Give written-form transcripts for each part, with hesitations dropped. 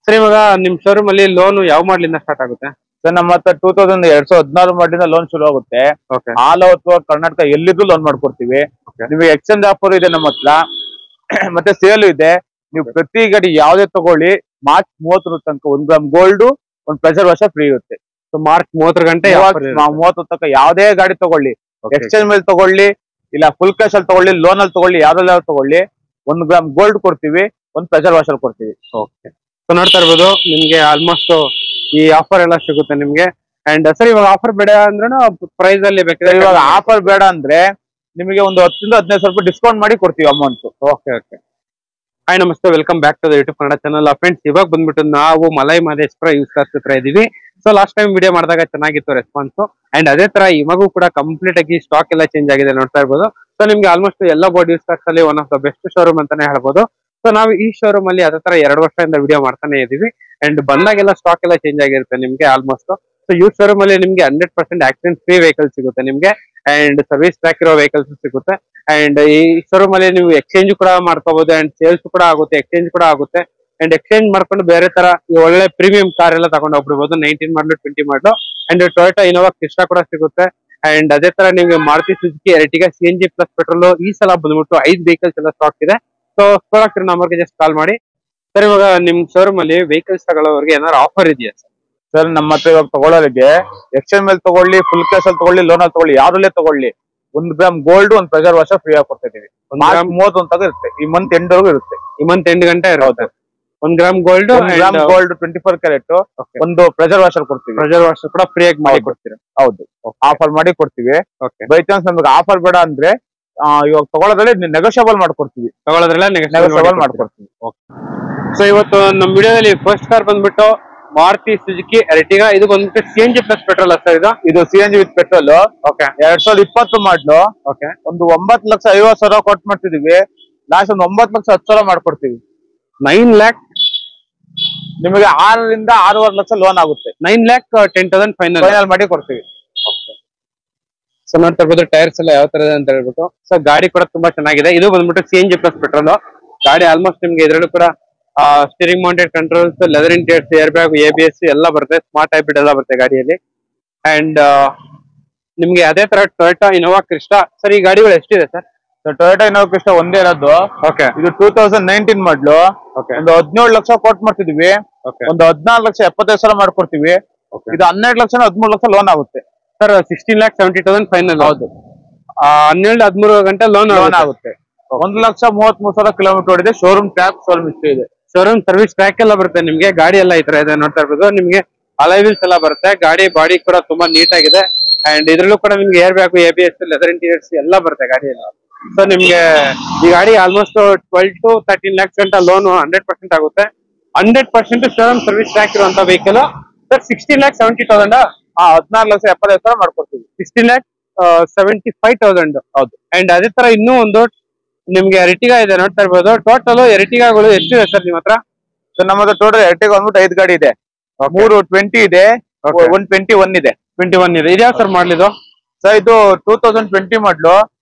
Sir ಇವಾಗ ನಿಮ್ showroom ಅಲ್ಲಿ ಲೋನ್ ಯಾವ ಮಾಡ್ಲಿಂದ ಸ್ಟಾರ್ಟ್ ಆಗುತ್ತೆ? ಸರ್ ನಮ್ಮ ಹತ್ರ 2016 ಮಾಡಲಿಂದ ಲೋನ್ ಶುರು ಆಗುತ್ತೆ. ಆಲ್ ಓವರ್ ಕರ್ನಾಟಕ ಎಲ್ಲಿದ್ರು ಲೋನ್ ಮಾಡ್ಕೊಡ್ತೀವಿ. ನಿಮಗೆ ಎಕ್ಸ್ಚೇಂಜ್ ಆಫರ್ ಇದೆ ನಮ್ಮ ಹತ್ರ ಮತ್ತೆ ಸೇಲ್ ಇದೆ. ನೀವು ಪ್ರತಿ ಗಾಡಿ ಯಾವ್ದೇ ತಗೊಳ್ಳಿ ಮಾರ್ಚ್ 30 ತನಕ 1 gram gold 1 pressure washer free ಇರುತ್ತೆ. ಮಾರ್ಚ್ 30 ಗಂಟೆ 30 ತನಕ ಯಾವ್ದೇ ಗಾಡಿ ತಗೊಳ್ಳಿ, ಎಕ್ಸ್ಚೇಂಜ್ ಮೇಲೆ ತಗೊಳ್ಳಿ ಇಲ್ಲ ಫುಲ್ ಕ್ಯಾಶ್ ಅಲ್ಲಿ ತಗೊಳ್ಳಿ, ಲೋನ್ ಅಲ್ಲಿ ತಗೊಳ್ಳಿ, ಯಾವ್ದ್ರಲ್ಲಿ ತಗೊಳ್ಳಿ 1 ಗ್ರಾಮ್ ಗೋಲ್ಡ್ ಕೊಡ್ತೀವಿ, 1 ಪ್ರೆಷರ್ ವಾಷರ್ ಕೊಡ್ತೀವಿ. ಸೊ ನೋಡ್ತಾ ಇರ್ಬೋದು ನಿಮ್ಗೆ ಆಲ್ಮೋಸ್ಟ್ ಈ ಆಫರ್ ಎಲ್ಲ ಸಿಗುತ್ತೆ ನಿಮ್ಗೆ. ಅಂಡ್ ಸರ್ ಇವಾಗ ಆಫರ್ ಬೇಡ ಅಂದ್ರೂ ಪ್ರೈಸ್ ಅಲ್ಲಿ ಬೇಕಾದ್ರೆ ಇವಾಗ ಆಫರ್ ಬೇಡ ಅಂದ್ರೆ ನಿಮಗೆ ಒಂದು 10 ರಿಂದ 15 ಸಾವಿರ ರೂಪಾಯಿ ಡಿಸ್ಕೌಂಟ್ ಮಾಡಿ ಕೊಡ್ತೀವಿ ಅಮೌಂಟ್. ಓಕೆ. ಹಾಯ್ ನಮಸ್ತೆ, welcome back to the YouTube Kannada channel. Friends, ಇವಾಗ ಬಂದ್ಬಿಟ್ಟು ನಾವು ಮಲೈ ಮಹದೇಶ್ವರ ಯೂಸ್ ಕಾರ್ಸ್ ಹತ್ರ ಇದೀವಿ. ಸೊ ಲಾಸ್ಟ್ ಟೈಮ್ ವಿಡಿಯೋ ಮಾಡಿದಾಗ ಚೆನ್ನಾಗಿತ್ತು ರೆಸ್ಪಾನ್ಸ್. ಅಂಡ್ ಅದೇ ತರ ಇವಾಗೂ ಕೂಡ ಕಂಪ್ಲೀಟ್ ಆಗಿ ಸ್ಟಾಕ್ ಎಲ್ಲ ಚೇಂಜ್ ಆಗಿದೆ ನೋಡ್ತಾ ಇರ್ಬೋದು. ಸೊ ನಿಮ್ಗೆ ಆಲ್ಮೋಸ್ಟ್ ಎಲ್ಲ ಬೋರ್ಡ್ ಯೂಸ್ ಕಾರ್ಸ್ ಅಲ್ಲಿ one of the best showroom ಅಂತಾನೆ ಹೇಳ್ಬೋದು. ಸೊ ನಾವು ಈ ಶೋರೂಮ್ ಅಲ್ಲಿ ಅದೇ ತರ 2 ವರ್ಷದಿಂದ ವಿಡಿಯೋ ಮಾಡ್ತಾನೆ ಇದೀವಿ. ಅಂಡ್ ಬಂದಾಗೆಲ್ಲ ಸ್ಟಾಕ್ ಎಲ್ಲ ಚೇಂಜ್ ಆಗಿರುತ್ತೆ ನಿಮ್ಗೆ ಆಲ್ಮೋಸ್ಟ್. ಸೊ ಈ ಶೋರೂಮ್ ಅಲ್ಲಿ ನಿಮ್ಗೆ 100% ಆಕ್ಸಿಡೆಂಟ್ ಫ್ರೀ ವೆಹಿಕಲ್ ಸಿಗುತ್ತೆ ನಿಮ್ಗೆ. ಅಂಡ್ ಸರ್ವಿಸ್ ಟ್ರ್ಯಾಕ್ ಇರೋ ವೆಹಿಕಲ್ಸ್ ಸಿಗುತ್ತೆ. ಅಂಡ್ ಈ ಶೋರೂಮ್ ಅಲ್ಲಿ ನೀವು ಎಕ್ಸ್ಚೇಂಜ್ ಕೂಡ ಮಾಡ್ಕೋಬಹುದು. ಅಂಡ್ ಸೇಲ್ಸ್ ಕೂಡ ಆಗುತ್ತೆ, ಎಕ್ಸ್ಚೇಂಜ್ ಕೂಡ ಆಗುತ್ತೆ. ಅಂಡ್ ಎಕ್ಸ್ಚೇಂಜ್ ಮಾಡ್ಕೊಂಡು ಬೇರೆ ತರ ಒಳ್ಳೆ ಪ್ರೀಮಿಯಂ ಕಾರ್ ಎಲ್ಲ ತಗೊಂಡು ಹೋಗ್ಬಿಡ್ಬೋದು. 19 ಮಾಡಲು 20 ಮಾಡಲು. ಅಂಡ್ ಟೊಯೋಟಾ ಇನೋವಾ ಕ್ರಿಸ್ಟಾ ಕೂಡ ಸಿಗುತ್ತೆ. ಅಂಡ್ ಅದೇ ತರ ನಿಮ್ಗೆ Maruti Suzuki Ertiga CNG plus petrol ಈ ಸಲ ಬಂದ್ಬಿಟ್ಟು 5 ವೆಹಿಕಲ್ಸ್ ಎಲ್ಲ ಸ್ಟಾಕ್ ಇದೆ. ಸೊ ಸ್ಟಾಕ್ ನಂಬರ್ಗೆ ಜಸ್ಟ್ ಕಾಲ್ ಮಾಡಿ. ಸರ್ ಇವಾಗ ನಿಮ್ ಶೋರೂಮ್ ಅಲ್ಲಿ ವೆಹಿಕಲ್ಸ್ ತಗೊಳ್ಳೋರಿಗೆ ಏನಾದ್ರು ಆಫರ್ ಇದೆಯಾ ಸರ್? ಸರ್ ನಮ್ಮ ಹತ್ರ ಇವಾಗ ತಗೊಳ್ಳೋರಿಗೆ ಎಕ್ಸ್ಚೇಂಜ್ ಮೇಲೆ ತಗೊಳ್ಳಿ, ಫುಲ್ ಕ್ಯಾಶ್ ಅಲ್ಲಿ ತಗೊಳ್ಳಿ, ಲೋನ್ ಅಲ್ಲಿ ತಗೊಳ್ಳಿ, ಯಾವ್ದ್ರಲ್ಲೇ ತಗೊಳ್ಳಿ 1 gram gold 1 pressure washer free ಆಗಿ ಕೊಡ್ತಾ ಇದೀವಿ. 30 ತನಕ ಇರುತ್ತೆ, ಈ ಮಂತ್ ಎಂಡ್ ವರೆಗೂ ಇರುತ್ತೆ. ಈ ಮಂತ್ ಎಂಡ್ ಗಂಟೆ ಇರುತ್ತೆ. 1 gram gold 24 carrot 1 pressure washer ಕೊಡ್ತೀವಿ. ಪ್ರೆಷರ್ ವಾಷರ್ ಕೂಡ ಫ್ರೀ ಆಗಿ ಮಾಡಿ ಕೊಡ್ತೀರಾ? ಹೌದು, ಆಫರ್ ಮಾಡಿ ಕೊಡ್ತೀವಿ. ಬೈ ಚಾನ್ಸ್ ನಮ್ಗೆ ಆಫರ್ ಬೇಡ ಅಂದ್ರೆ ಇವಾಗ ತಗೊಳ್ಳೋದ್ರಲ್ಲಿ ನೆಗೋಷಿಯಬಲ್ ಮಾಡ್ಕೊಡ್ತೀವಿ. ತಗೊಳ್ಳೋದ್ರಲ್ಲ ನೆಗೋಷಿಯಬಲ್ ಮಾಡ್ಕೊಡ್ತೀವಿ. ಸೊ ಇವತ್ತು ನಮ್ಮ ವಿಡಿಯೋದಲ್ಲಿ ಫಸ್ಟ್ ಕಾರ್ ಬಂದ್ಬಿಟ್ಟು ಮಾರುತಿ ಸುಜುಕಿ ಎರ್ಟಿಗಾ. ಇದು ಬಂದ್ಬಿಟ್ಟು CNG ಪ್ಲಸ್ ಪೆಟ್ರೋಲ್ ಸರ್. ಇದು CNG ವಿತ್ ಪೆಟ್ರೋಲ್. 2020 ಮಾಡಲು. ಒಂದು 9,50,000 ಕೊಟ್ಟು ಮಾಡ್ತಿದೀವಿ. ಲಾಸ್ಟ್ ಒಂದು 9,10,000 ಮಾಡ್ಕೊಡ್ತೀವಿ. 9 lakh ನಿಮಗೆ 6 ರಿಂದ 6.5 ಲಕ್ಷ ಲೋನ್ ಆಗುತ್ತೆ. 9,10,000 ಫೈನಲ್ ಮಾಡಿ ಕೊಡ್ತೀವಿ. ಸೊ ನೋಡ್ತಾ ಇರ್ಬೋದು ಟೈರ್ಸ್ ಎಲ್ಲ ಯಾವ ತರ ಇದೆ ಅಂತ ಹೇಳ್ಬಿಟ್ಟು. ಸೊ ಗಾಡಿ ಕೂಡ ತುಂಬಾ ಚೆನ್ನಾಗಿದೆ. ಇದು ಬಂದ್ಬಿಟ್ಟು CNG ಪ್ಲಸ್ ಪೆಟ್ರೋಲ್ ಗಾಡಿ. ಆಲ್ಮೋಸ್ಟ್ ನಿಮ್ಗೆ ಇದ್ರಲ್ಲೂ ಕೂಡ steering mounted controls, leather interiors, air bag, ABS ಎಲ್ಲ ಬರುತ್ತೆ. ಸ್ಮಾರ್ಟ್ ಹೈಬ್ರಿಡ್ ಎಲ್ಲ ಬರುತ್ತೆ ಗಾಡಿಯಲ್ಲಿ. ಅಂಡ್ ನಿಮ್ಗೆ ಅದೇ ತರ ಟೊಯೋಟಾ ಇನೋವಾ ಕ್ರಿಸ್ಟಾ. ಸರ್ ಈ ಗಾಡಿಗಳು ಎಷ್ಟಿದೆ ಸರ್? ಟೊಯೋಟಾ ಇನೋವಾ ಕ್ರಿಸ್ಟಾ ಒಂದೇ ಇರೋದು. ಇದು 2019 ಮಾಡಲು. ಒಂದು 17 ಲಕ್ಷ ಕೊಟ್ಟು ಮಾಡ್ತಿದೀವಿ. ಒಂದು 14,75,000 ಮಾಡ್ಕೊಡ್ತೀವಿ. ಇದು 12 ಲಕ್ಷ 13 ಲಕ್ಷ ಲೋನ್ ಆಗುತ್ತೆ ಸರ್. 16,70,000 ಫೈನಲ್. ಹೌದು, 12-13 ಗಂಟೆ ಲೋನ್ ಆಗುತ್ತೆ. 1,33,000 ಕಿಲೋಮೀಟರ್ ಓಡಿದೆ. ಶೋರೂಮ್ ಟ್ಯಾಪ್, ಶೋರೂಮ್ ಹಿಸ್ಟ್ರಿ ಇದೆ. ಶೋರೂಮ್ ಸರ್ವಿಸ್ ಟ್ರ್ಯಾಕ್ ಎಲ್ಲ ಬರುತ್ತೆ ನಿಮ್ಗೆ. ಗಾಡಿ ಎಲ್ಲ ಈ ತರ ಇದೆ ನೋಡ್ತಾ ಇರ್ಬೋದು. ನಿಮ್ಗೆ ಅಲಾಯ್ ವೀಲ್ಸ್ ಎಲ್ಲ ಬರುತ್ತೆ. ಗಾಡಿ ಬಾಡಿ ಕೂಡ ತುಂಬಾ ನೀಟ್ ಆಗಿದೆ. ಅಂಡ್ ಇದ್ರಲ್ಲೂ ಕೂಡ ನಿಮ್ಗೆ air bag, ABS, leather interiors ಎಲ್ಲ ಬರುತ್ತೆ ಗಾಡಿಯಲ್ಲಿ. ಸೊ ನಿಮ್ಗೆ ಈ ಗಾಡಿ ಆಲ್ಮೋಸ್ಟ್ 12 to 13 lakhs ಗಂಟ ಲೋನ್ 100% ಆಗುತ್ತೆ. 100% ಶೋರೂಮ್ ಸರ್ವಿಸ್ ಟ್ರ್ಯಾಕ್ ಇರುವಂತ ವೆಹಿಕಲ್ ಸರ್. 16,70,000 14,70,000 ಮಾಡ್ಕೊಡ್ತೀವಿ. 16,75,000. ಹೌದು. ಅಂಡ್ ಅದೇ ತರ ಇನ್ನೂ ಒಂದು ನಿಮ್ಗೆ ಎರ್ಟಿಗಾ ಇದೆ ನೋಡ್ತಾ ಇರ್ಬೋದು. ಟೋಟಲ್ ಎರ್ಟಿಗಾಗಳು ಎಷ್ಟಿದೆ ಸರ್ ನಿಮ್ಮ ಹತ್ರ? ಸರ್ ನಮ್ಮ ಹತ್ರ ಟೋಟಲ್ ಎರ್ಟಿಗಾ ಬಂದ್ಬಿಟ್ಟು 5 ಗಾಡಿ ಇದೆ. 3 20 ಇದೆ, 1 21 ಇದೆ. 21 ಇದೆ. ಇದ್ಯಾವ ಸರ್ ಮಾಡ್ಲಿದ್ದು ಸರ್? ಇದು 2020 ಮಾಡ್ಲು.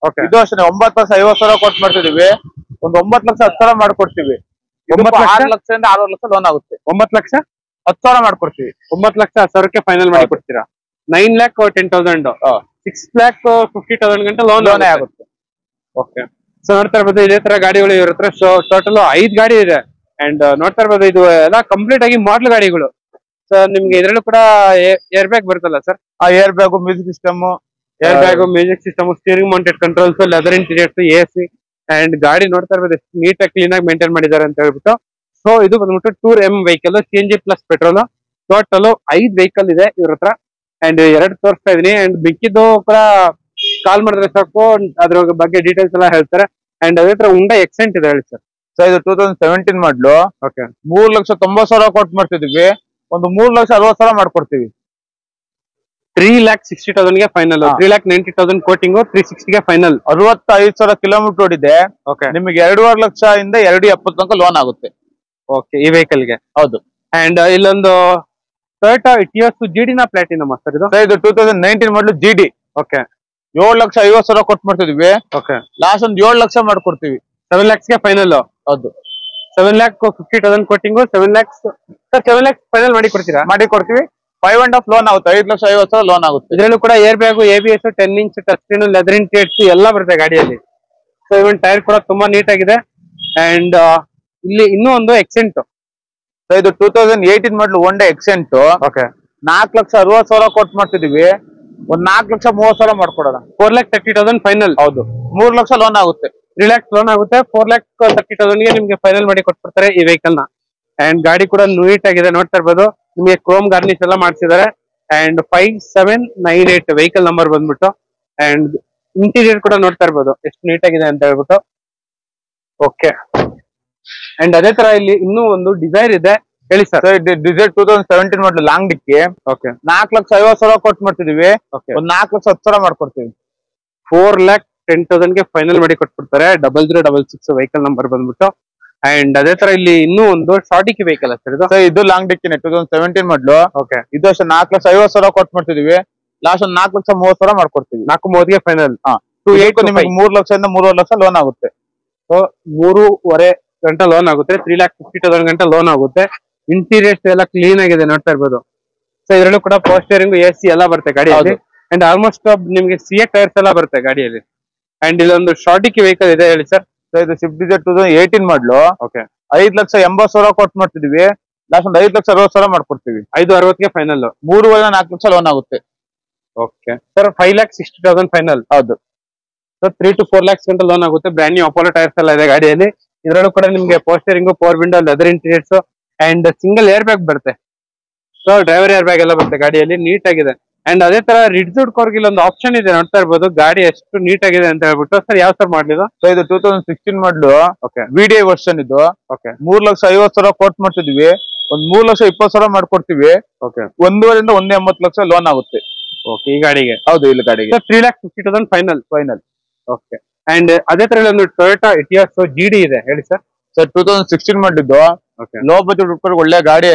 ಇದು ಅಷ್ಟೇ 9,50,000 ಕೊಟ್ಟು ಮಾಡ್ತಿದೀವಿ. ಒಂದು 9,10,000 ಮಾಡ್ಕೊಡ್ತೀವಿ. 6 ಲಕ್ಷದಿಂದ 6 ಲಕ್ಷ ಲೋನ್ ಆಗುತ್ತೆ. 9,10,000 ಮಾಡ್ಕೊಡ್ತೀವಿ. 9,10,000 ಫೈನಲ್ ಮಾಡಿ ಕೊಡ್ತೀರಾ? 9,10,000 6,50,000 ಗಂಟೆ ಲೋನ್ ಆಗುತ್ತೆ. ಓಕೆ. ಸೊ ನೋಡ್ತಾ ಇರ್ಬೋದು ಇದೇ ತರ ಗಾಡಿಗಳು ಇವ್ರ ಹತ್ರ. ಸೊ ಟೋಟಲ್ 5 ಗಾಡಿ ಇದೆ. ಅಂಡ್ ನೋಡ್ತಾ ಇರ್ಬೋದು ಇದು ಎಲ್ಲ ಕಂಪ್ಲೀಟ್ ಆಗಿ ಮಾಡಲ್ ಗಾಡಿಗಳು. ಸೊ ನಿಮ್ಗೆ ಇದ್ರಲ್ಲೂ ಕೂಡ ಏರ್ ಬ್ಯಾಗ್ ಬರುತ್ತಲ್ಲ sir? Air bag, music system, steering mounted controls, leather interiors, AC. And ಗಾಡಿ ನೋಡ್ತಾ ಇರ್ಬೋದು ಎಷ್ಟು ನೀಟಾಗಿ ಕ್ಲೀನ್ ಆಗಿ ಮೇಂಟೈನ್ ಮಾಡಿದ್ದಾರೆ ಅಂತ ಹೇಳ್ಬಿಟ್ಟು. ಸೊ ಇದು ಬಂದ್ಬಿಟ್ಟು 2M vehicle CNG plus petrol. Total 5 vehicle ಇದೆ ಇವ್ರ ಹತ್ರ. ಅಂಡ್ 2 ತೋರಿಸ್ತಾ ಇದೀನಿ. ಅಂಡ್ ಮಿಕ್ಕಿದ್ದು ಕೂಡ ಕಾಲ್ ಮಾಡಿದ್ರೆ ಸಾಕು, ಅದ್ರ ಬಗ್ಗೆ ಡೀಟೇಲ್ಸ್ ಎಲ್ಲ ಹೇಳ್ತಾರೆ. ಅಂಡ್ ಅದೇ ತರ ಉಂಡಾ ಎಕ್ಸೆಂಟ್ ಇದೆ ಹೇಳಿ ಸರ್. ಸೊ ಇದು 2017 ಮಾಡಲು. 3,90,000 ಕೊಟ್ಟು ಮಾಡ್ತಿದೀವಿ. ಒಂದು 3,60,000 ಮಾಡ್ಕೊಡ್ತೀವಿ. 3,60,000 ಫೈನಲ್. 3,90,000 coating, 360 final. 65,000 ಕಿಲೋಮೀಟರ್ ಓಡಿದೆ. ನಿಮಗೆ 2.5 ಲಕ್ಷದಿಂದ 2.70 ತನಕ ಲೋನ್ ಆಗುತ್ತೆ. ಓಕೆ, ಈ ವೆಹಿಕಲ್ ಗೆ. ಹೌದು. ಅಂಡ್ ಇಲ್ಲೊಂದು ಟೊಯೋಟಾ ಇಟಿಯೋಸ್ GD ನ ಪ್ಲಾಟಿನಮ್ ಸರ್ ಇದು? ಇದು 2019 ಮಾಡಲು GD. 7,50,000 ಕೊಟ್ಟು ಮಾಡ್ತಿದೀವಿ. ಲಾಸ್ಟ್ ಒಂದು 7 ಲಕ್ಷ ಮಾಡ್ಕೊಡ್ತೀವಿ. 7 lakhs ಫೈನಲ್. ಹೌದು. 7,50,000 ಕೊಟ್ಟಿಂಗು 7 lakhs ಸರ್ 7 lakhs ಫೈನಲ್ ಮಾಡಿ ಕೊಡ್ತೀರಾ? ಮಾಡಿ ಕೊಡ್ತೀವಿ. 5.5 ಲೋನ್ ಆಗುತ್ತೆ, 5,50,000 ಲೋನ್ ಆಗುತ್ತೆ. ಇದರಲ್ಲೂ ಕೂಡ air bag, ABS, 10 inch touch screen, leather interiors ಎಲ್ಲ ಬರುತ್ತೆ ಗಾಡಿಯಲ್ಲಿ. ಸೊ ಇವನ್ ಟೈರ್ ಕೂಡ ತುಂಬಾ ನೀಟ್ ಆಗಿದೆ. ಅಂಡ್ ಇಲ್ಲಿ ಇನ್ನೂ ಒಂದು ಎಕ್ಸೆಂಟ್. ಸೊ ಇದು 2018 ಮಾಡಲು ಒಂಡೆ ಎಕ್ಸೆಂಟ್. ಓಕೆ, 4,60,000 ಕೊಟ್ಟು ಮಾಡ್ತಿದೀವಿ. ಒಂದ್ 4,30,000 ಮಾಡ್ಕೊಡೋಣ. 4,30,000 ಫೈನಲ್. ಹೌದು, 3 ಲಕ್ಷ ಲೋನ್ ಆಗುತ್ತೆ. 3 lakhs ಲೋನ್ ಆಗುತ್ತೆ. 4,30,000 ಗೆ ನಿಮ್ಗೆ ಫೈನಲ್ ಮಾಡಿ ಕೊಟ್ಬಿಡ್ತಾರೆ ಈ ವೆಹಿಕಲ್ ನ. ಅಂಡ್ ಗಾಡಿ ಕೂಡ ನೀಟ್ ಆಗಿದೆ, ನೋಡ್ತಾ ಇರ್ಬೋದು. ನಿಮಗೆ ಕ್ರೋಮ್ ಗಾರ್ನಿಶ್ ಎಲ್ಲ ಮಾಡ್ಸಿದ್ದಾರೆ. ಅಂಡ್ 5798 ವೆಹಿಕಲ್ ನಂಬರ್ ಬಂದ್ಬಿಟ್ಟು. ಅಂಡ್ ಇಂಟೀರಿಯರ್ ಕೂಡ ನೋಡ್ತಾ ಇರ್ಬೋದು ಎಷ್ಟು ನೀಟ್ ಆಗಿದೆ ಅಂತ ಹೇಳ್ಬಿಟ್ಟು. ಓಕೆ, ಅಂಡ್ ಅದೇ ತರ ಇಲ್ಲಿ ಇನ್ನೂ ಒಂದು ಡಿಸೈರ್ ಇದೆ, ಹೇಳಿ ಸರ್. ಡಿಸೈರ್ 2017 ಮಾಡಲು ಲಾಂಗ್ ಡಿಕ್ಕಿ. ಓಕೆ, 4,50,000 ಕೊಟ್ಟು ಮಾಡ್ತಿದೀವಿ. ಓಕೆ, ಒಂದ್ 4,10,000 ಮಾಡ್ಕೊಡ್ತೀವಿ. 4,10,000 ಗೆ ಫೈನಲ್ ಮಾಡಿ ಕೊಟ್ಬಿಡ್ತಾರೆ. 0066 ವೆಹಿಕಲ್ ನಂಬರ್ ಬಂದ್ಬಿಟ್ಟು. ಅಂಡ್ ಅದೇ ತರ ಇಲ್ಲಿ ಇನ್ನೂ ಒಂದು ಶಾರ್ಟಿಕಿ ವೆಹಿಕಲ್ ಸರ್ ಇದು. ಇದು ಲಾಂಗ್ ಡಿಕ್ಕಿನೇ 2017 ಮಾಡಲು. ಓಕೆ, ಇದು ಅಷ್ಟೇ 4,50,000 ಕೊಟ್ಟು ಮಾಡ್ತಿದೀವಿ. ಲಾಸ್ಟ್ ಒಂದು 4,30,000 ಮಾಡ್ಕೊಡ್ತೀವಿ. 4,30,000 ಫೈನಲ್. ನಿಮಗೆ 3 ಲಕ್ಷದಿಂದ 3.5 ಲಕ್ಷ ಲೋನ್ ಆಗುತ್ತೆ. ಸೊ 3.5 ಗಂಟೆ ಲೋನ್ ಆಗುತ್ತೆ. 3,50,000 ಗಂಟೆ ಲೋನ್ ಆಗುತ್ತೆ. ಇಂಟೀರಿಯರ್ಸ್ ಎಲ್ಲ ಕ್ಲೀನ್ ಆಗಿದೆ, ನೋಡ್ತಾ ಇರ್ಬೋದು. ಸೊ ಇದರಲ್ಲೂ ಕೂಡ ಪವರ್ ಸ್ಟೇರಿಂಗ್, AC ಎಲ್ಲ ಬರುತ್ತೆ ಗಾಡಿಯಲ್ಲಿ. ಅಂಡ್ ಆಲ್ಮೋಸ್ಟ್ ನಿಮ್ಗೆ CA ಟೈರ್ಸ್ ಎಲ್ಲ ಬರುತ್ತೆ ಗಾಡಿಯಲ್ಲಿ. ಅಂಡ್ ಇಲ್ಲೊಂದು ಶಾರ್ಟಿಕಿ ವೆಹಿಕಲ್ ಇದೆ, ಹೇಳಿ ಸರ್. ಇದು ಸ್ವಿಫ್ಟ್ ಡಿಸೈರ್ 2018 ಮಾಡಲು. ಓಕೆ, 5,80,000 ಕೊಟ್ಟು ಮಾಡ್ತಿದೀವಿ. ಲಾಸ್ಟ್ ಒಂದು 5,60,000 ಮಾಡ್ಕೊಡ್ತೀವಿ. 5.60 ಫೈನಲ್. 3.5 ಲಕ್ಷ ಲೋನ್ ಆಗುತ್ತೆ. Okay sir, 5,60,000 final. ಹೌದು. ಸೊ 3 to 4 lakhs ಗಂಟೆ ಲೋನ್ ಆಗುತ್ತೆ. ಬ್ರ್ಯಾಂಡ್ ನ್ಯೂ ಅಪೋಲೋ ಟೈರ್ಸ್ ಎಲ್ಲ ಇದೆ ಗಾಡಿಯಲ್ಲಿ. ಇದರಲ್ಲೂ ಕೂಡ ನಿಮ್ಗೆ power steering, power window, leather interiors and single air bag ಬರುತ್ತೆ. ಸೊ ಡ್ರೈವರ್ ಏರ್ ಬ್ಯಾಗ್ ಎಲ್ಲ ಬರುತ್ತೆ ಗಾಡಿಯಲ್ಲಿ, ನೀಟ್ ಆಗಿದೆ. ಅಂಡ್ ಅದೇ ತರ ರಿಡ್ಜುಡ್ ಕಾರ್ಗೆ ಇಲ್ಲೊಂದು ಆಪ್ಷನ್ ಇದೆ, ನೋಡ್ತಾ ಇರ್ಬೋದು. ಗಾಡಿ ಎಷ್ಟು ನೀಟ್ ಆಗಿದೆ ಅಂತ ಹೇಳ್ಬಿಟ್ಟು. ಸರ್ ಯಾವ ಸರ್ ಮಾಡಲಿದು? ಸೊ ಇದು 2016 ಮಾಡಲು. ಓಕೆ, VDI ವರ್ಷನ್ ಇದು. ಓಕೆ, 3,50,000 ಕೊಟ್ಟು ಮಾಡ್ತಿದೀವಿ. ಒಂದ್ 3,20,000 ಮಾಡ್ಕೊಡ್ತೀವಿ. ಓಕೆ, 1.5ರಿಂದ 1.80 ಲಕ್ಷ ಲೋನ್ ಆಗುತ್ತೆ. ಓಕೆ, ಈ ಗಾಡಿಗೆ. ಹೌದು, ಇಲ್ಲಿ ಗಾಡಿಗೆ 3,50,000 ಫೈನಲ್. ಫೈನಲ್. ಓಕೆ, ಅಂಡ್ ಅದೇ ತರ ಒಂದು ಟೊಯೋಟಾ ಇಟಿಯಾಸ್ GD ಇದೆ, ಹೇಳಿ ಸರ್. ಸರ್ 2016 ಮಾಡಿದ್ದು. ಓಕೆ, ಲೋ ಬಜೆಟ್ ಒಳ್ಳೆ ಗಾಡಿ.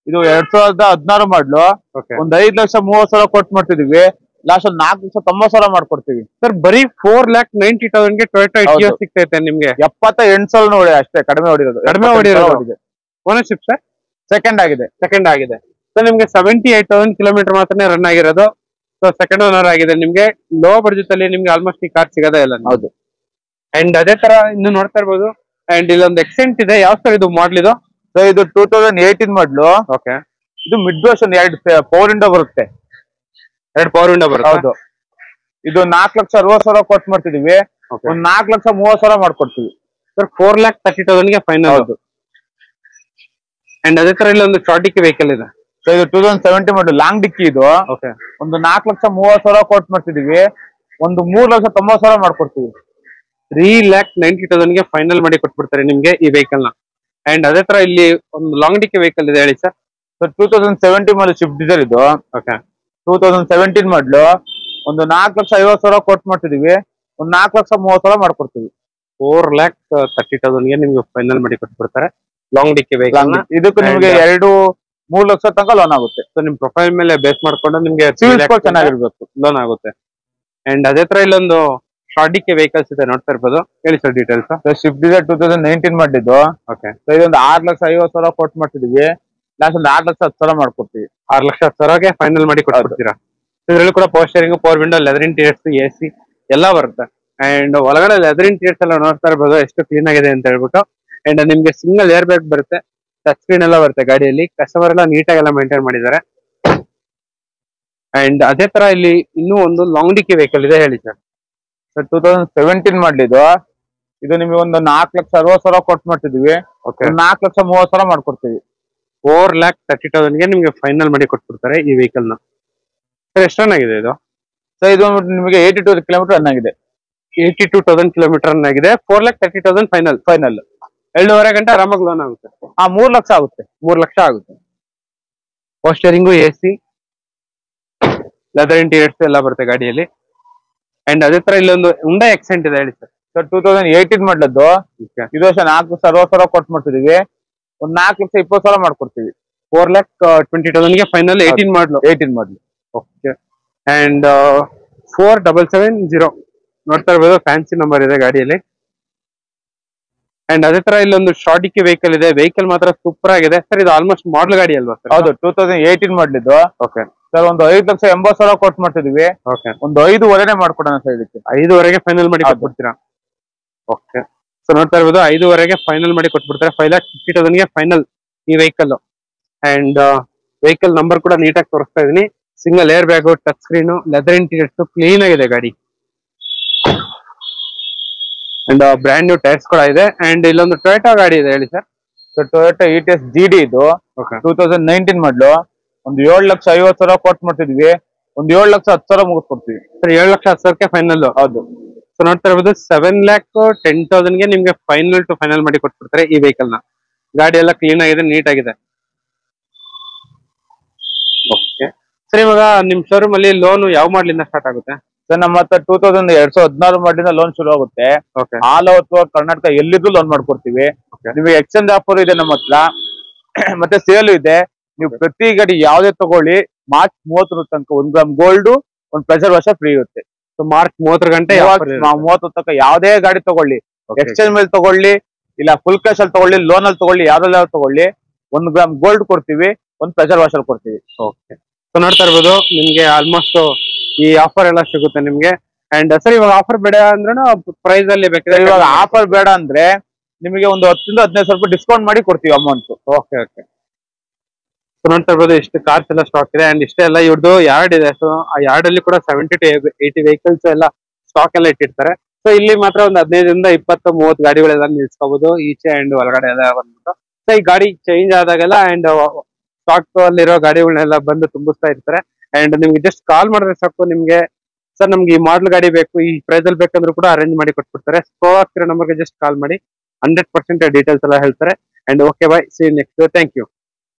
ಇದು 2016 ಮಾಡಲು. ಓಕೆ, ಒಂದ್ 5,30,000 ಕೊಟ್ಟು ಮಾಡ್ತಿದೀವಿ. ಲಾಸ್ಟ್ ಒಂದು 4,90,000 ಮಾಡ್ಕೊಡ್ತೀವಿ. ಸರ್ ಬರೀ 4,90,000 ಗೆ ಟೊಯೋಟಾ ಇಟಿಯಾಸ್ ಸಿಗ್ತೈತೆ ನಿಮ್ಗೆ. 78 ನೋಡಿ ಅಷ್ಟೇ, ಕಡಿಮೆ ಹೊಡಿರೋದು. ಕಡಿಮೆ ಹೊಡಿರೋದು. ಓನರ್ಶಿಪ್ ಸರ್ ಸೆಕೆಂಡ್ ಆಗಿದೆ. ಸೊ ನಿಮ್ಗೆ 78,000 ಕಿಲೋಮೀಟರ್ ಮಾತ್ರನೇ ರನ್ ಆಗಿರೋದು. ಸೊ ಸೆಕೆಂಡ್ ಓನರ್ ಆಗಿದೆ. ನಿಮ್ಗೆ ಲೋ ಬಡ್ಜೆಟ್ ಅಲ್ಲಿ ನಿಮ್ಗೆ ಆಲ್ಮೋಸ್ಟ್ ಈ ಕಾರ್ ಸಿಗೋದೇ ಇಲ್ಲ. ಹೌದು. ಅಂಡ್ ಅದೇ ತರ ಇನ್ನು ನೋಡ್ತಾ ಇರ್ಬೋದು. ಅಂಡ್ ಇಲ್ಲೊಂದು ಎಕ್ಸೆಂಟ್ ಇದೆ, ಯಾವ ಸರ್ ಇದು ಮಾಡ್ಲ್ ಇದು? ಸೊ ಇದು 2018 ಮಾಡಲು. ಓಕೆ, ಇದು ಮಿಡ್ ವರ್ಷನ್ 2 ಪವರ್ ವಿಂಡೋ ಬರುತ್ತೆ. 2 ಪವರ್ ವಿಂಡೋ ಬರುತ್ತೆ. ಹೌದು. ಇದು 4,60,000 ಕೊಟ್ಟು ಮಾಡ್ತಿದೀವಿ. ಒಂದ್ 4,30,000 ಮಾಡ್ಕೊಡ್ತೀವಿ. ಸರ್ 4,30,000 ಗೆ ಫೈನಲ್. ಹೌದು. ಅಂಡ್ ಅದೇ ತರ ಇಲ್ಲಿ ಒಂದು ಶಾರ್ಟಿಕಿ ವೆಹಿಕಲ್ ಇದೆ. ಸೊ ಇದು 2017 ಮಾಡಲು ಲಾಂಗ್ ಡಿಕ್ಕಿ ಇದು. ಓಕೆ, ಒಂದು 4,30,000 ಕೊಟ್ಟು ಮಾಡ್ತಿದೀವಿ. ಒಂದು 3,90,000 ಮಾಡ್ಕೊಡ್ತೀವಿ. 3,90,000 ಗೆ ಫೈನಲ್ ಮಾಡಿ ಕೊಟ್ಬಿಡ್ತಾರೆ ನಿಮ್ಗೆ ಈ ವೆಹಿಕಲ್ ನ. ಅಂಡ್ ಅದೇ ತರ ಇಲ್ಲಿ ಒಂದು ಲಾಂಗ್ ಡಿಕ್ಕಿ ವೆಹಿಕಲ್ ಇದೆ, ಹೇಳಿ ಸರ್. ಸೊ 2017 ಮಾಡಲು ಸ್ವಿಫ್ಟ್ ಡಿಸೈರ್ ಇದು. ಓಕೆ, 2017 ಮಾಡಲು. ಒಂದು 4,50,000 ಕೊಟ್ಟು ಮಾಡ್ತಿದೀವಿ. ಒಂದು 4,30,000 ಮಾಡ್ಕೊಡ್ತೀವಿ. 4,30,000 ಗೆ ನಿಮ್ಗೆ ಫೈನಲ್ ಮಾಡಿ ಕೊಟ್ಬಿಡ್ತಾರೆ ಲಾಂಗ್ ಡಿಕ್ಕಿ ವೆಹಿಕಲ್. ಇದಕ್ಕೂ ನಿಮ್ಗೆ 2-3 ಲಕ್ಷ ತನಕ ಲೋನ್ ಆಗುತ್ತೆ. ಸೊ ನಿಮ್ ಪ್ರೊಫೈಲ್ ಮೇಲೆ ಬೇಸ್ ಮಾಡ್ಕೊಂಡು ನಿಮ್ಗೆ ಸಿವಿಲ್ ಸ್ಕೋರ್ ಚೆನ್ನಾಗಿರ್ಬೇಕು, ಲೋನ್ ಆಗುತ್ತೆ. ಅಂಡ್ ಅದೇ ತರ ಇಲ್ಲೊಂದು ಶಾರ್ಟಿಕಿ ವೆಹಿಕಲ್ಸ್ ಇದೆ, ನೋಡ್ತಾ ಇರ್ಬೋದು. ಹೇಳಿ ಸರ್ ಡೀಟೇಲ್ಸ್. ಸ್ವಿಫ್ಟ್ ಡಿಸೈರ್ 2019 ಮಾಡಿದ್ದು. ಓಕೆ, ಸೊ ಇದೊಂದು 6,50,000 ಕೊಟ್ಟು ಮಾಡ್ತಿದೀವಿ. ಲಾಸ್ಟ್ ಒಂದು 6,10,000 ಮಾಡ್ಕೊಡ್ತೀವಿ. 6,10,000 ಫೈನಲ್ ಮಾಡಿ ಕೊಟ್ಬಿಡ್ತೀರಾ. ಇದರಲ್ಲಿ ಕೂಡ power steering, power window, leather interiors, AC ಎಲ್ಲ ಬರುತ್ತೆ. ಅಂಡ್ ಒಳಗಡೆ ಲೆದರ್ ಇಂಟೀರಿಯರ್ಸ್ ಎಲ್ಲ ನೋಡ್ತಾ ಇರ್ಬೋದು ಎಷ್ಟು ಕ್ಲೀನ್ ಆಗಿದೆ ಅಂತ ಹೇಳ್ಬಿಟ್ಟು. ಅಂಡ್ ನಿಮ್ಗೆ ಸಿಂಗಲ್ ಏರ್ ಬ್ಯಾಗ್ ಬರುತ್ತೆ, ಟಚ್ ಸ್ಕ್ರೀನ್ ಎಲ್ಲ ಬರುತ್ತೆ ಗಾಡಿಯಲ್ಲಿ. ಕಸ್ಟಮರ್ ಎಲ್ಲ ನೀಟಾಗಿ ಎಲ್ಲ ಮೇಂಟೈನ್ ಮಾಡಿದ್ದಾರೆ. ಅಂಡ್ ಅದೇ ತರ ಇಲ್ಲಿ ಇನ್ನೂ ಒಂದು ಲಾಂಗ್ ಡಿಕ್ಕಿ ವೆಹಿಕಲ್ ಇದೆ, ಹೇಳಿ ಸರ್. 2017 ಮಾಡ್ಲಿದ್ದು. ಇದು ನಿಮಗೆ ಒಂದು 4,60,000 ಕೊಟ್ಟು ಮಾಡ್ತಿದೀವಿ. 4,30,000 ಮಾಡ್ಕೊಡ್ತೀವಿ. 4,30,000 ಗೆ ನಿಮ್ಗೆ ಫೈನಲ್ ಮಾಡಿ ಕೊಟ್ಬಿಡ್ತಾರೆ ಈ ವೆಹಿಕಲ್ ನ. ಸರ್ ಎಷ್ಟು ರನ್ ಆಗಿದೆ ಇದು? ಸರ್ ಇದು ನಿಮಗೆ 82 ಕಿಲೋಮೀಟರ್ ರನ್ ಆಗಿದೆ. 82,000 ಕಿಲೋಮೀಟರ್ ರನ್ ಆಗಿದೆ. 4,30,000 ಫೈನಲ್. 2.5 ಗಂಟೆ ಆರಾಮಾಗಿ ಲೋನ್ ಆಗುತ್ತೆ. 3 ಲಕ್ಷ ಆಗುತ್ತೆ. 3 ಲಕ್ಷ ಆಗುತ್ತೆ. Power steering, AC, leather interiors ಎಲ್ಲ ಬರುತ್ತೆ ಗಾಡಿಯಲ್ಲಿ. ಅಂಡ್ ಅದೇ ತರ ಇಲ್ಲೊಂದು ಹುಂಡೈ ಎಕ್ಸೆಂಟ್ ಇದೆ, ಹೇಳಿ ಸರ್. 2018 ಮಾಡ್ಲದ್ದು. ಇದು ವರ್ಷ 4,60,000 ಕೊಟ್ಟು ಮಾಡ್ತಿದೀವಿ. ಒಂದು 4,20,000 ಮಾಡ್ಕೊಡ್ತೀವಿ. 4,20,000 ಗೆ ಫೈನಲ್. 18 ಮಾಡ್ಲು. ಓಕೆ, ಅಂಡ್ 4770 ನೋಡ್ತಾ ಇರ್ಬೋದು. ಫ್ಯಾನ್ಸಿ ನಂಬರ್ ಇದೆ ಗಾಡಿಯಲ್ಲಿ. ಅಂಡ್ ಅದೇ ತರ ಇಲ್ಲೊಂದು ಶಾರ್ಟಿಕಿ ವೆಹಿಕಲ್ ಇದೆ. ವೆಹಿಕಲ್ ಮಾತ್ರ ಸೂಪರ್ ಆಗಿದೆ ಸರ್. ಇದು ಆಲ್ಮೋಸ್ಟ್ ಮಾಡಲ್ ಗಾಡಿ ಅಲ್ವಾ ಸರ್? ಹೌದು, 2018 ಮಾಡ್ಲಿದ್ದು. ಓಕೆ ಸರ್, ಒಂದು 5,80,000 ಕೊಟ್ಟು ಮಾಡ್ತಿದೀವಿ. ಓಕೆ, ಒಂದು 5.5 ಮಾಡ್ಕೊಡೋಣ ಸರ್. ಇದಕ್ಕೆ 5ವರೆಗೆ ಫೈನಲ್ ಮಾಡಿ ಕೊಟ್ಬಿಡ್ತೀರಾ? ಓಕೆ, ಸೊ ನೋಡ್ತಾ ಇರ್ಬೋದು 5ವರೆಗೆ ಫೈನಲ್ ಮಾಡಿ ಕೊಟ್ಬಿಡ್ತಾರೆ. 5,50,000 ಫೈನಲ್ ಈ ವೆಹಿಕಲ್. ಅಂಡ್ ವೆಹಿಕಲ್ ನಂಬರ್ ಕೂಡ ನೀಟಾಗಿ ತೋರಿಸ್ತಾ ಇದೀನಿ. Single air bag, touch screen, leather interiors, clean ಆಗಿದೆ ಗಾಡಿ. ಅಂಡ್ ಬ್ರ್ಯಾಂಡ್ ನ್ಯೂ ಟೈರ್ಸ್ ಕೂಡ ಇದೆ. ಅಂಡ್ ಇಲ್ಲೊಂದು ಟೊಯೋಟಾ ಗಾಡಿ ಇದೆ, ಹೇಳಿ sir. So Toyota ETS GD ಇದು 2019 ಮಾಡ್ಲು. ಒಂದು 7,50,000 ಕೊಟ್ಟು ಮಾಡ್ತಿದ್ವಿ. ಒಂದು 7,10,000 ಮುಗಿಸ್ಕೊಡ್ತೀವಿ ಸರ್. 7,10,000 ಫೈನಲ್. ಹೌದು. ಸೊ ನೋಡ್ತಾ ಇರ್ಬೋದು 7,10,000 ನಿಮ್ಗೆ ಫೈನಲ್ ಟು ಫೈನಲ್ ಮಾಡಿ ಕೊಟ್ಬಿಡ್ತಾರೆ ಈ ವೆಹಿಕಲ್ ನ. ಗಾಡಿ ಎಲ್ಲ ಕ್ಲೀನ್ ಆಗಿದೆ, ನೀಟ್ ಆಗಿದೆ. ಓಕೆ ಸರ್, ಇವಾಗ ನಿಮ್ ಶೋರೂಮ್ ಅಲ್ಲಿ ಲೋನ್ ಯಾವ ಮಾಡ್ಲಿಂದ ಸ್ಟಾರ್ಟ್ ಆಗುತ್ತೆ ಸರ್? ನಮ್ಮ ಹತ್ರ 2016 ಮಾಡ್ಲಿಂದ ಲೋನ್ ಶುರು ಆಗುತ್ತೆ. ಆಲ್ ಓವರ್ ಕರ್ನಾಟಕ ಎಲ್ಲಿದ್ರು ಲೋನ್ ಮಾಡ್ಕೊಡ್ತೀವಿ. ನಿಮಗೆ ಎಕ್ಸ್ಚೇಂಜ್ ಆಫರ್ ಇದೆ ನಮ್ಮ ಹತ್ರ, ಮತ್ತೆ ಸೇಲ್ ಇದೆ. ನೀವು ಪ್ರತಿ ಗಾಡಿ ಯಾವ್ದೇ ತಗೊಳ್ಳಿ ಮಾರ್ಚ್ 30 ತನಕ 1 gram gold, 1 pressure washer free ಇರುತ್ತೆ. ಸೊ ಮಾರ್ಚ್ 30 ಗಂಟೆ 30 ತನಕ ಯಾವ್ದೇ ಗಾಡಿ ತಗೊಳ್ಳಿ, ಎಕ್ಸ್ಚೇಂಜ್ ಮೇಲೆ ತಗೊಳ್ಳಿ, ಇಲ್ಲ ಫುಲ್ ಕ್ಯಾಶ್ ಅಲ್ಲಿ ತಗೊಳ್ಳಿ, ಲೋನ್ ಅಲ್ಲಿ ತಗೊಳ್ಳಿ, ಯಾವ್ದ್ರಲ್ಲಿ ತಗೊಳ್ಳಿ, 1 ಗ್ರಾಮ್ ಗೋಲ್ಡ್ ಕೊಡ್ತೀವಿ, 1 ಪ್ರೆಷರ್ ವಾಷರ್ ಕೊಡ್ತೀವಿ. ಓಕೆ, ಸೊ ನೋಡ್ತಾ ಇರ್ಬೋದು ನಿಮ್ಗೆ ಆಲ್ಮೋಸ್ಟ್ ಈ ಆಫರ್ ಎಲ್ಲ ಸಿಗುತ್ತೆ ನಿಮ್ಗೆ. ಅಂಡ್ ಸರ್, ಇವಾಗ ಆಫರ್ ಬೇಡ ಅಂದ್ರೆ ಪ್ರೈಸ್ ಅಲ್ಲಿ ಬೇಕಾದ್ರೆ, ಇವಾಗ ಆಫರ್ ಬೇಡ ಅಂದ್ರೆ ನಿಮಗೆ ಒಂದು 10 ರಿಂದ 15 ಸ್ವಲ್ಪ ಡಿಸ್ಕೌಂಟ್ ಮಾಡಿ ಕೊಡ್ತೀವಿ ಅಮೌಂಟ್. ಓಕೆ ಓಕೆ, ಸೊ ನೋಡ್ತಾ ಇರ್ಬೋದು ಇಷ್ಟು ಕಾರ್ಸ್ ಎಲ್ಲ ಸ್ಟಾಕ್ ಇದೆ. ಅಂಡ್ ಇಷ್ಟೇ ಎಲ್ಲ ಇವ್ರದ್ದು ಯಾರ್ಡ್ ಇದೆ. ಸೊ ಆ ಯಾರ್ಡ್ ಅಲ್ಲಿ ಕೂಡ 70 to 80 ವೆಹಿಕಲ್ಸ್ ಎಲ್ಲ ಸ್ಟಾಕ್ ಎಲ್ಲ ಇಟ್ಟಿರ್ತಾರೆ. ಸೊ ಇಲ್ಲಿ ಮಾತ್ರ ಒಂದು 15ರಿಂದ 20-30 ಗಾಡಿಗಳೆಲ್ಲ ನಿಲ್ಸ್ಕೋಬಹುದು ಈಚೆ ಅಂಡ್ ಒಳಗಡೆ ಎಲ್ಲ ಬಂದ್ಬಿಟ್ಟು. ಸೊ ಈ ಗಾಡಿ ಚೇಂಜ್ ಆದಾಗೆಲ್ಲ ಅಂಡ್ ಸ್ಟಾಕ್ ಅಲ್ಲಿರೋ ಗಾಡಿಗಳನ್ನೆಲ್ಲ ಬಂದು ತುಂಬಿಸ್ತಾ ಇರ್ತಾರೆ. ಅಂಡ್ ನಿಮ್ಗೆ ಜಸ್ಟ್ ಕಾಲ್ ಮಾಡಿದ್ರೆ ಸಾಕು, ನಿಮ್ಗೆ ಸರ್ ನಮ್ಗೆ ಈ ಮಾಡಲ್ ಗಾಡಿ ಬೇಕು, ಈ ಪ್ರೈಸ್ ಅಲ್ಲಿ ಬೇಕಂದ್ರೂ ಕೂಡ ಅರೇಂಜ್ ಮಾಡಿ ಕೊಟ್ಬಿಡ್ತಾರೆ. ಸ್ಟೋ ಆಗ್ತಿರೋ ನಂಬರ್ಗೆ ಜಸ್ಟ್ ಕಾಲ್ ಮಾಡಿ 100% ಡೀಟೇಲ್ಸ್ ಎಲ್ಲ ಹೇಳ್ತಾರೆ. And okay bye, see you next. Thank you.